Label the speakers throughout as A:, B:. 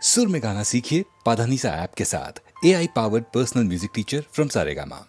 A: सुर में गाना सीखिए पाधानीसा ऐप के साथ। AI powered personal music teacher from Saregama.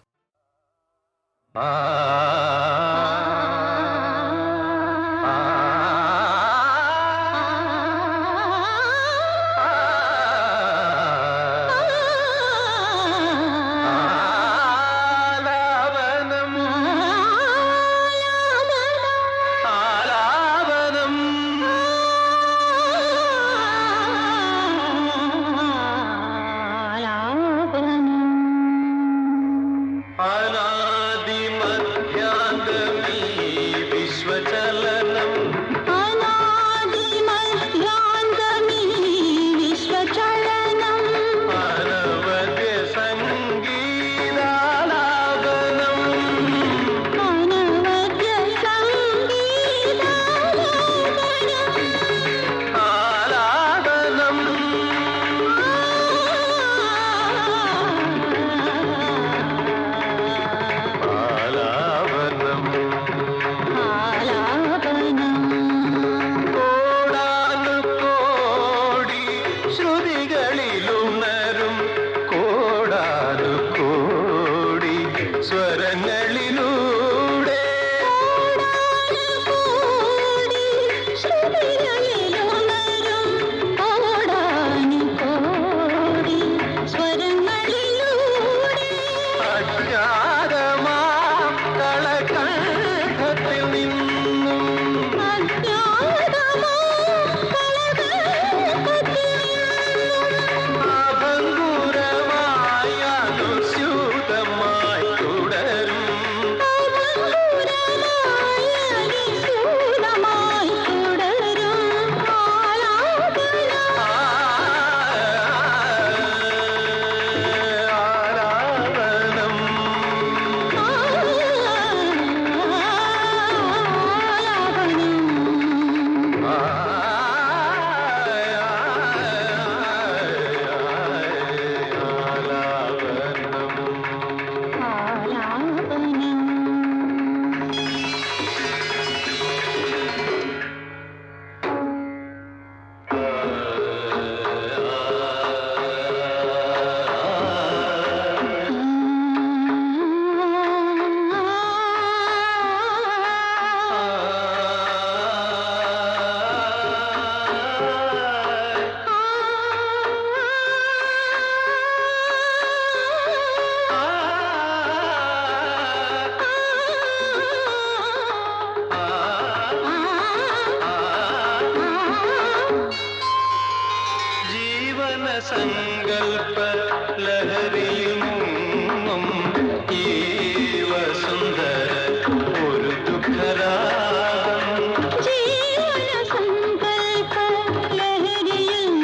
B: സങ്കൽപ്പ ലഹരിയും ഈവ സുന്ദര ഒരു ദുഃഖരാഗം ജീവന സങ്കൽപ്പ ലഹരിയും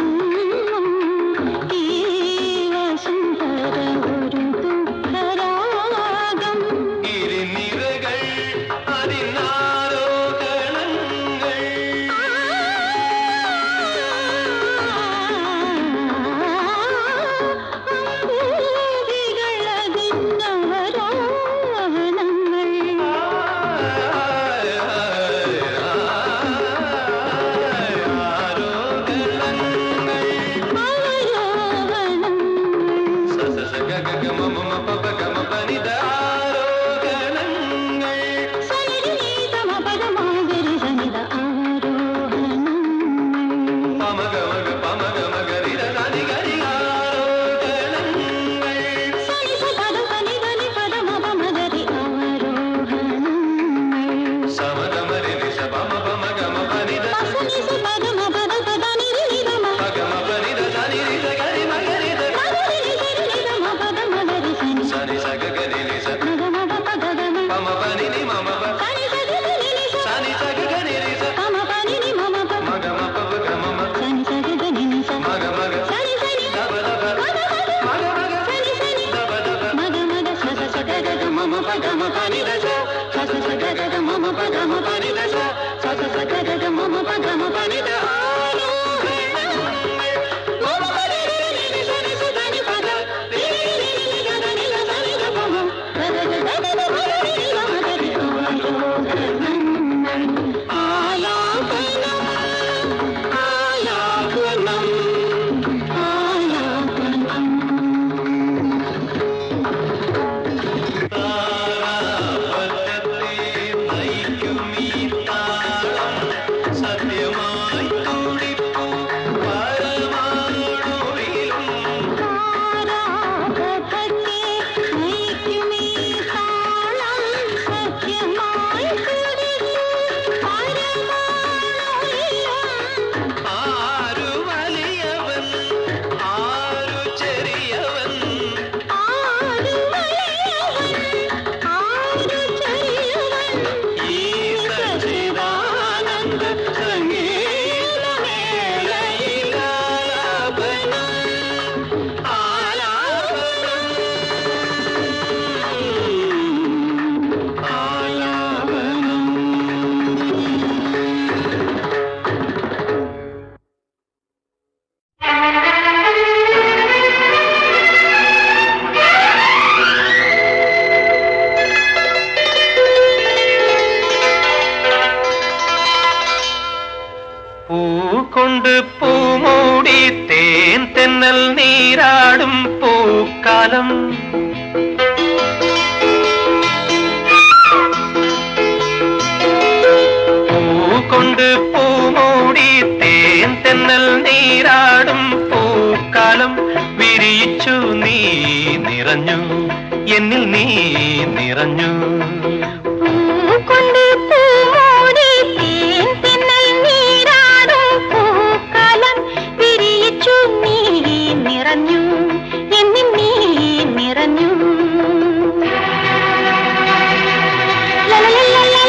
B: ഈവ സുന്ദര ഒരു ദുഃഖരാഗം ഇരുനിരകൾ അതിനാരോഗണങ്ങൾ ോ തെന്നൽ നീരാടും പൂക്കാലം പൂകൊണ്ട് പൂമൂടി തേൻ തെന്നൽ നീരാടും പൂക്കാലം വിരിയിച്ചു നീ നിറഞ്ഞു എന്നിൽ നീ നിറഞ്ഞു
C: പൂകൊണ്ട് പൂമൂടി തേൻ തെന്നൽ നീരാടും പൂക്കാലം വിരിയിച്ചു നീ നിറഞ്ഞു എന്നിൽ നീ നിറഞ്ഞു ലലലലലലാ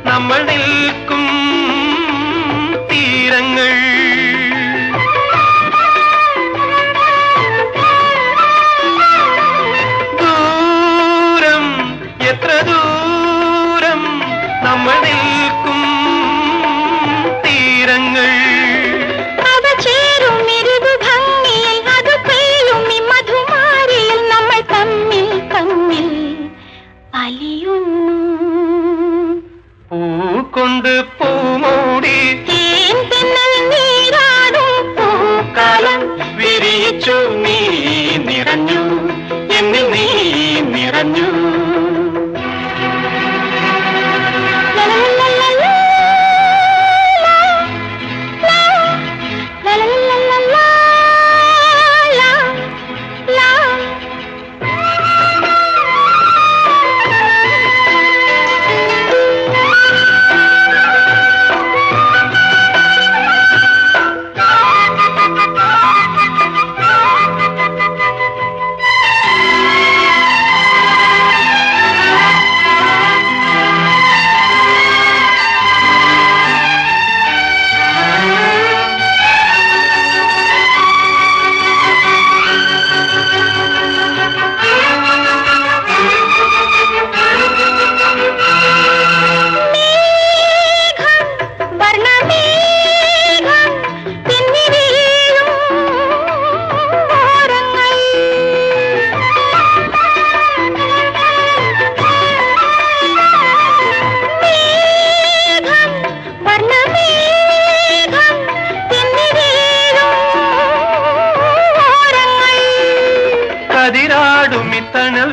B: നമ്മൾ നിൽക്കും തീരങ്ങൾ ദൂരം എത്ര ദൂരം നമ്മൾ നിൽക്കും തീരങ്ങൾ
C: അവ ചേരും ഇരുതു ഭംഗിയിൽ അത് പെയ്യും ഈ മധുമാരിയിൽ നമ്മൾ തമ്മിൽ തമ്മിൽ അലിയുന്നു
B: പൂകൊണ്ട് പൂമൂടി
C: തേൻ തെന്നൽ നീരാടും പൂക്കാലം
B: വിരിയിച്ചു നീ നിറഞ്ഞു എന്നിൽ നീ നിറഞ്ഞു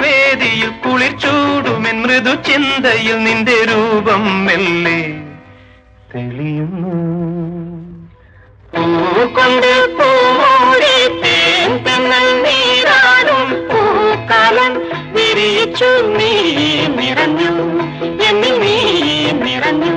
B: വേദിയിൽ കുളിർ ചൂടുമെൻ മൃദു ചിന്തയിൽ നിന്റെ രൂപം മെല്ലെ തെളിയുന്നു പൂകൊണ്ട് പൂമൂടി തേൻ തെന്നൽ നീരാടും പൂക്കാലം വിരിയിച്ചു നീ നിറഞ്ഞു എന്നിൽ നീ നിറഞ്ഞു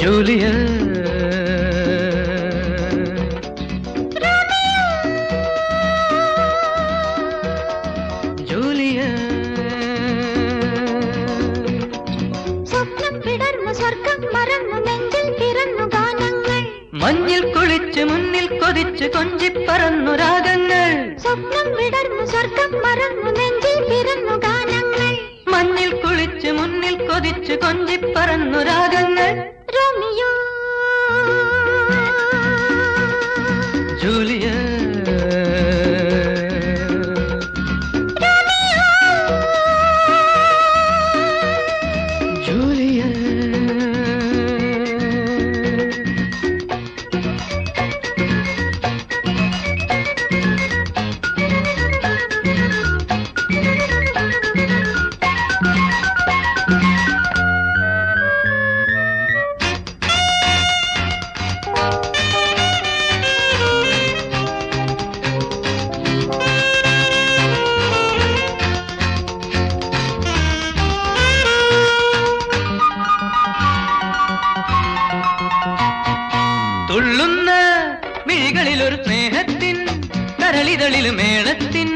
B: ജൂലിയ ജൂലിയ
C: സ്വപ്നം വിടർന്നു സ്വർഗം മറന്നു നെഞ്ചിൽ പിറന്നു ഗാനങ്ങൾ
D: മഞ്ഞിൽ കുളിച്ച് മുന്നിൽ കൊതിച്ച് കൊഞ്ചിപ്പറന്നു രാഗങ്ങൾ
C: സ്വപ്നം വിടർന്നു സ്വർഗം മറന്നു നെഞ്ചിൽ പിറന്നു ഗാനങ്ങൾ
D: മഞ്ഞിൽ കുളിച്ച് മുന്നിൽ കൊതിച്ച് കൊഞ്ചിപ്പറന്നു രാഗങ്ങൾ
C: റോമിയോ
D: ജൂലിയ ജൂലിയ മിഴികളിലൊരു സ്നേഹത്തിൻ കരളിതളിൽ മേളത്തിൻ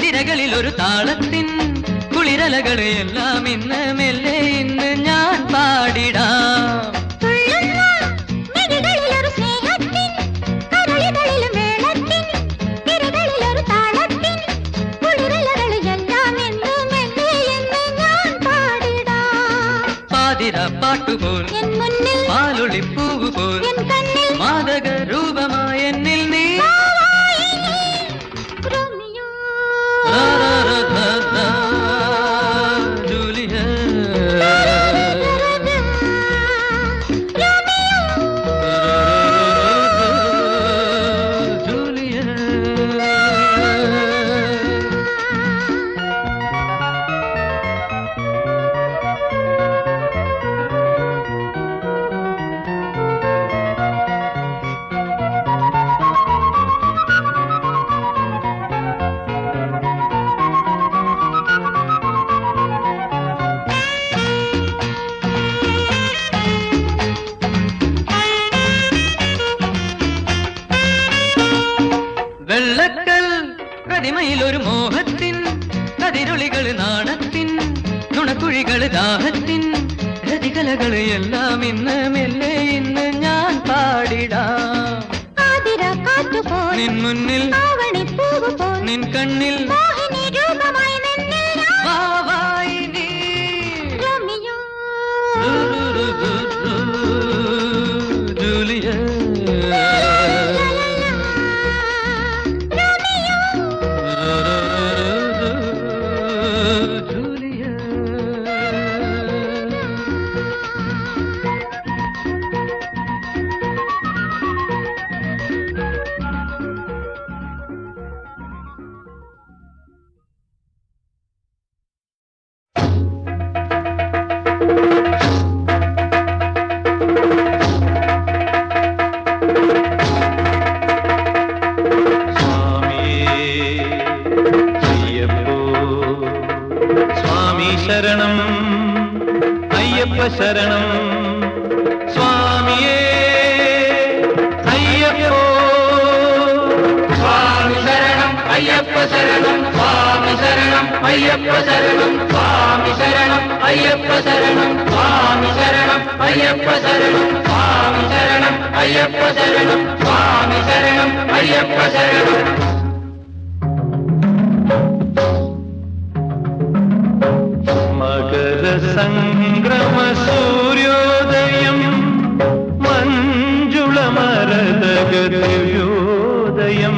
D: തിരകളിലൊരു താളത്തിൻ കുളിരലകളെ എല്ലാം ഇന്ന് മെല്ലെ ഇന്ന് ഞാൻ പാടിടാം. പാട്ടുപോൽ പാലൊളിപ്പൂവ് പോൽ മാദക രൂപമായ എന്നിൽ നീ വെള്ളക്കൽ പ്രതിമയിലൊരു മോഹത്തിൻ കതിരൊളികൾ നാണത്തിൻ നുണക്കുഴികൾ ദാഹത്തിൻ രതികലകൾ എല്ലാം ഇന്ന് മെല്ലെ ഇന്ന് ഞാൻ പാടിടാം. നിൻ മുന്നിൽ നിൻ കണ്ണിൽ
E: ശരണം അയ്യപ്പ ശരണം സ്വാമിയേ അയ്യപ്പോ സ്വാമി ശരണം അയ്യപ്പ ശരണം സ്വാമി ശരണം അയ്യപ്പ ശരണം സ്വാമി ശരണം അയ്യപ്പ ശരണം സ്വാമി ശരണം അയ്യപ്പ ശരണം സ്വാമി ശരണം അയ്യപ്പ ശരണം സ്വാമി ശരണം അയ്യപ്പ ശരണം. സംക്രമ സൂര്യോദയം മഞ്ജുളമരതഗതിയോദയം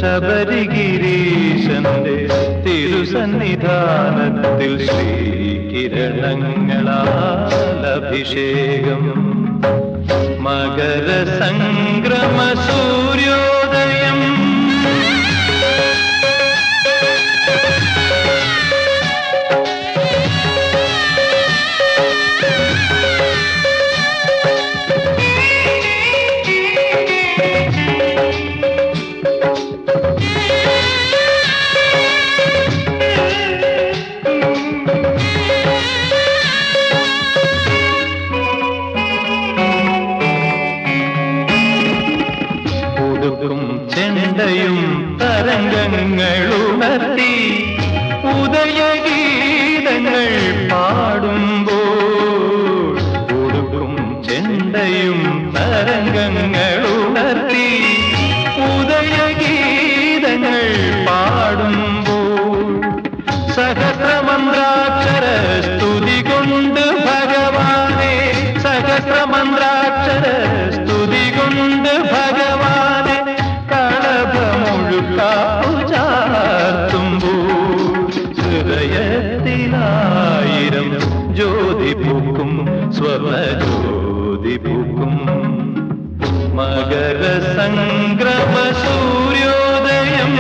E: ശബരിഗിരീശന്റെ തിരുസന്നിധാനത്തിൽ ശ്രീകിരണങ്ങളാൽ അഭിഷേകം മകര സംക്രമ സൂര്യോദയം. ചെണ്ടയും തരംഗങ്ങളുണർത്തി ഉദയഗീതങ്ങൾ പാടുമ്പോൾ കൊടുക്കും ചെണ്ടയും തരംഗങ്ങളുണർത്തി ഉദയഗീതങ്ങൾ പാടുമ്പോൾ സഹസ്രമന്ത്രാക്ഷര സ്തുതി കൊണ്ട് ഭഗവാനെ സഹസ്രമന്ത്രാക്ഷര സ്തുതി കൊണ്ട് ഭഗവാനെ ഹൃദയത്തിലായിരം ജ്യോതി പൂക്കും സ്വർണ ജ്യോതി പൂക്കും മകര സംക്രമ സൂര്യോദയം.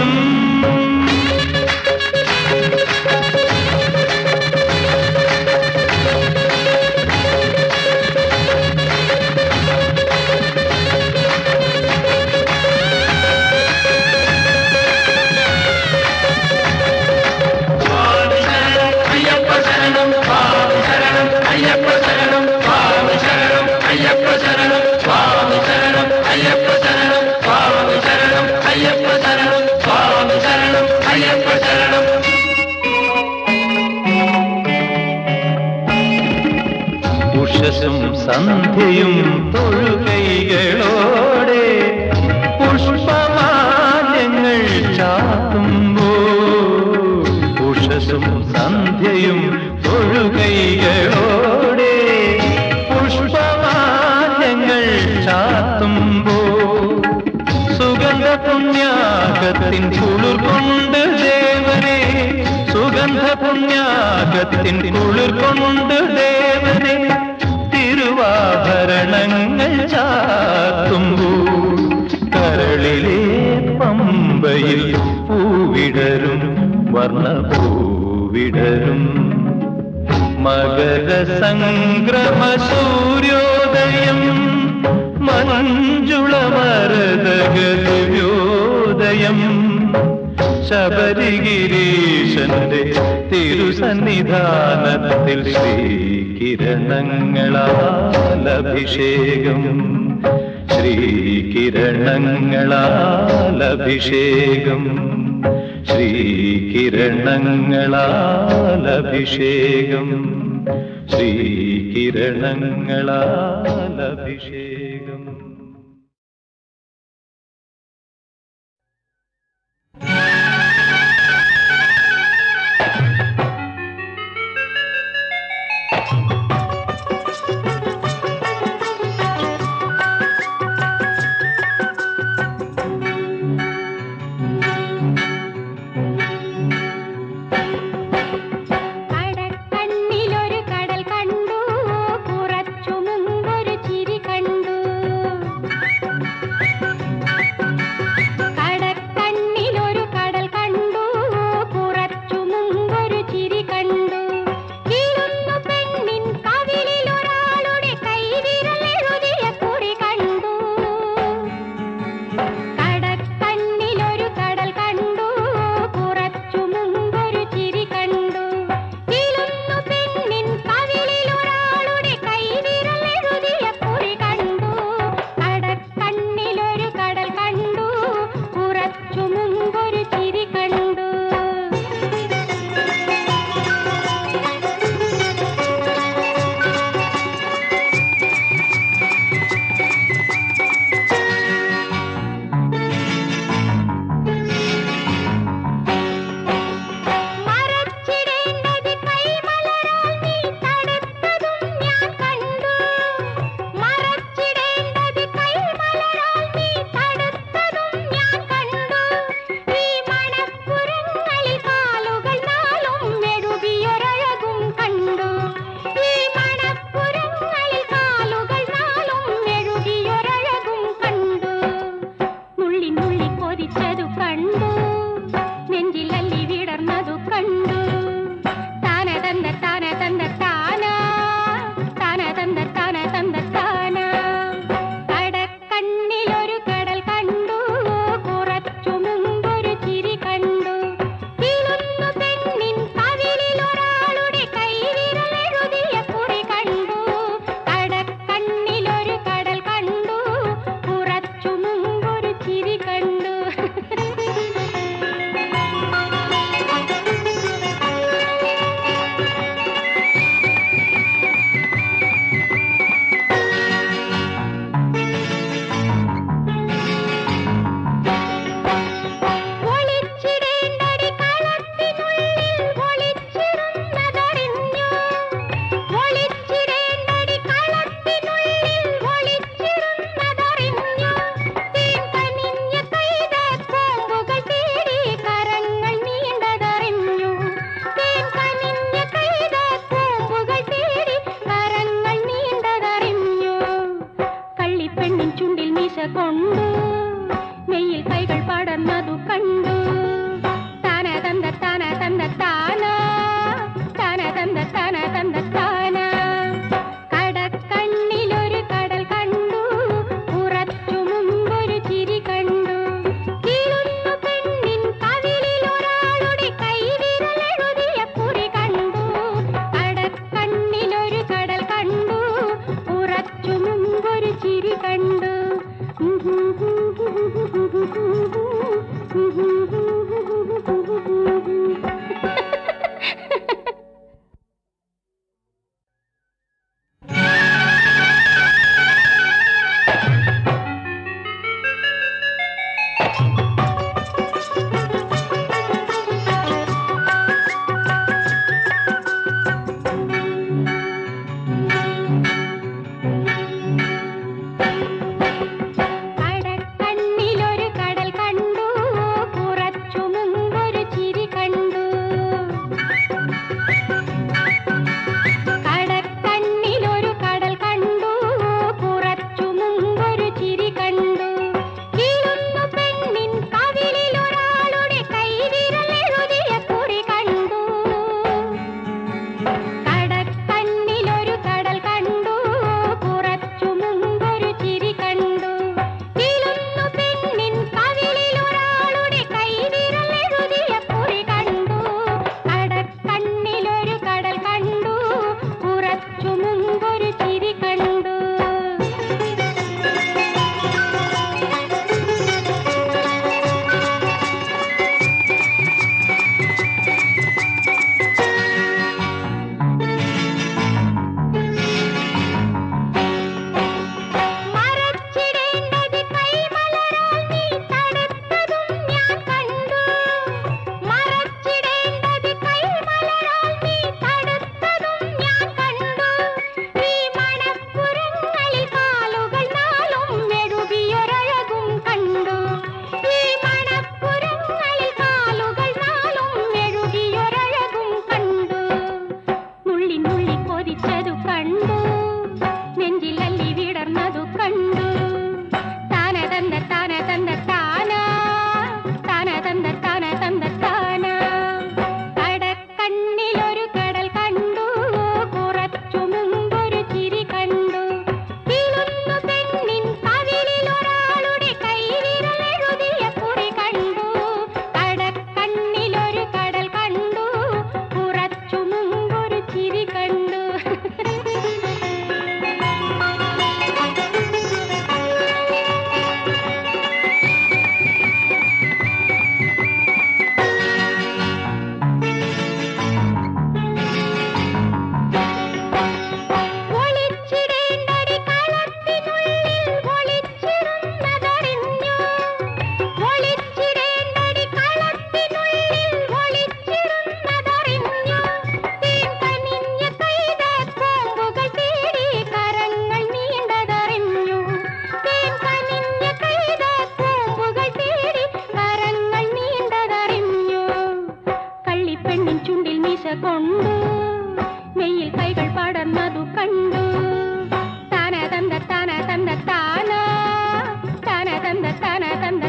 E: അയ്യപ്പ ശരണം അയ്യപ്പ ശരണം
F: സന്ധ്യയും തൊഴുകൈകളോടെ പുഷ്പമാല്യങ്ങൾ ചാത്തുമ്പോ ഉഷസും സന്ധ്യയും തൊഴുകൈകളോടെ പുഷ്പമാല്യങ്ങൾ ചാത്തുമ്പോ സുഗന്ധ പുണ്യാകത്തിൻ കുളിർ കൊണ്ട് ദേവനെ സുഗന്ധ പുണ്യാകത്തിൻ കുളിർ കൊണ്ട് ദേവനെ തിരുവാഭരണങ്ങൾ ചാത്തുമ്പോൾ കരളിലെ പമ്പയിൽ പൂവിടരും വർണ്ണപൂവിടരും മകരസംക്രമ സൂര്യോദയം മഞ്ജുളമരതഗതിവ്യോദയം ശബരിഗിരീശന്റെ തിരുസന്നിധാനത്തിൽ ശ്രീകിരണങ്ങളാൽ അഭിഷേകം ശ്രീകിരണങ്ങളാൽ അഭിഷേകം ശ്രീകിരണങ്ങളാൽ അഭിഷേകം ശ്രീകിരണങ്ങളാൽ അഭിഷേകം.
C: താന തന്ന താന താന തന്ന താന തന്ന താന കടക്കണ്ണിലൊരു കടൽ കണ്ടു കുറച്ചു മുമ്പൊരു ചിരി കണ്ടു വീഴുന്നു പെണ്ണിൻ കവിളിലൊരാളുടെ കൈവിരലെഴുതിയ കുറി കണ്ടു കടക്കണ്ണിലൊരു കടൽ കണ്ടു കുറച്ചു മുമ്പൊരു ചിരി കണ്ടു ഒളിച്ചിടേണ്ടടി കളത്തിനുള്ളിൽ ഒളിച്ചിടുന്നതറിഞ്ഞു ഒളിച്ചിടേണ്ടടി കളത്തിനുള്ളിൽ ഒളിച്ചിടുന്നതറിഞ്ഞു തേൻ കനിഞ്ഞ കൈത കോമ്പുകൾ തേടി കരങ്ങൾ നീണ്ടതറിഞ്ഞു തേൻ കനിഞ്ഞ കൈത കോമ്പുകൾ തേടി കരങ്ങൾ നീണ്ടതറിഞ്ഞു കള്ളിപ്പെണ്ണിൻ ചുണ്ടിൽ മീശ കൊണ്ടു മെയ്യിൽ കൈകൾ പടർന്നതു കണ്ടു താന തന്ന താന തന്ന താന താന തന്ന താന തന്ന